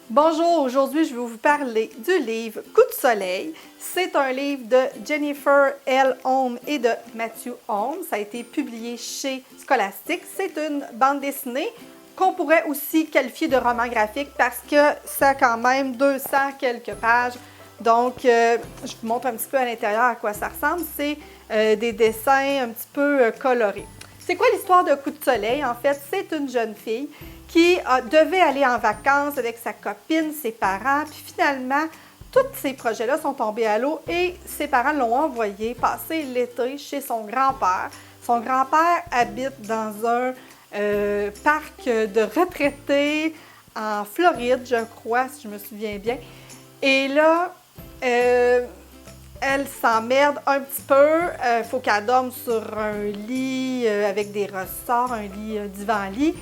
Bonjour, aujourd'hui je vais vous parler du livre Coup de soleil. C'est un livre de Jennifer L. Holm et de Matthew Holm. Ça a été publié chez Scholastic. C'est une bande dessinée qu'on pourrait aussi qualifier de roman graphique parce que ça a quand même 200 quelques pages. Donc, je vous montre un petit peu à l'intérieur à quoi ça ressemble. C'est des dessins un petit peu colorés. C'est quoi l'histoire de Coup de soleil? En fait, c'est une jeune fille qui devait aller en vacances avec sa copine, ses parents, puis finalement, tous ces projets-là sont tombés à l'eau et ses parents l'ont envoyée passer l'été chez son grand-père. Son grand-père habite dans un parc de retraités en Floride, je crois, si je me souviens bien. Et là, elle s'emmerde un petit peu. Faut qu'elle dorme sur un lit avec des ressorts, un lit divan-lit.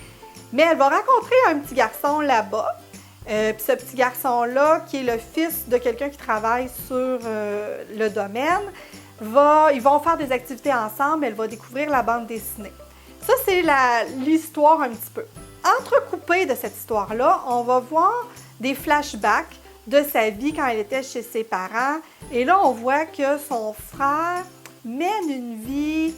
Mais elle va rencontrer un petit garçon là-bas. Puis ce petit garçon-là, qui est le fils de quelqu'un qui travaille sur le domaine, ils vont faire des activités ensemble. Elle va découvrir la bande dessinée. Ça, c'est l'histoire un petit peu. Entrecoupée de cette histoire-là, on va voir des flashbacks de sa vie quand elle était chez ses parents. Et là, on voit que son frère mène une vie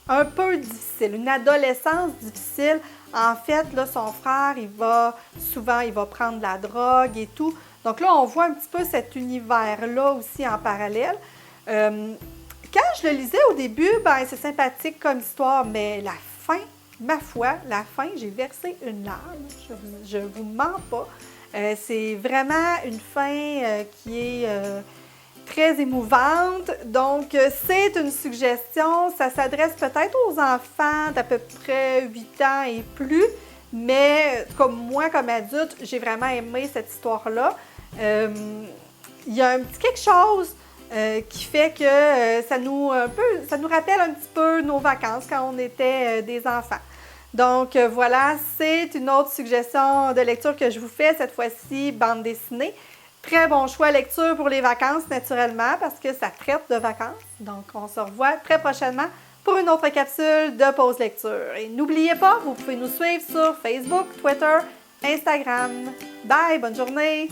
un peu difficile, une adolescence difficile. En fait, là, son frère, il va prendre de la drogue et tout. Donc là, on voit un petit peu cet univers-là aussi en parallèle. Quand je le lisais au début, ben c'est sympathique comme histoire, mais la fin, ma foi, la fin, j'ai versé une larme. Je vous mens pas. C'est vraiment une fin qui est très émouvante. Donc, c'est une suggestion. Ça s'adresse peut-être aux enfants d'à peu près 8 ans et plus, mais comme moi, comme adulte, j'ai vraiment aimé cette histoire-là. Il y a un petit quelque chose qui fait que ça nous rappelle un petit peu nos vacances quand on était des enfants. Donc voilà, c'est une autre suggestion de lecture que je vous fais, cette fois-ci bande dessinée. Très bon choix lecture pour les vacances, naturellement, parce que ça traite de vacances. Donc on se revoit très prochainement pour une autre capsule de pause lecture. Et n'oubliez pas, vous pouvez nous suivre sur Facebook, Twitter, Instagram. Bye, bonne journée!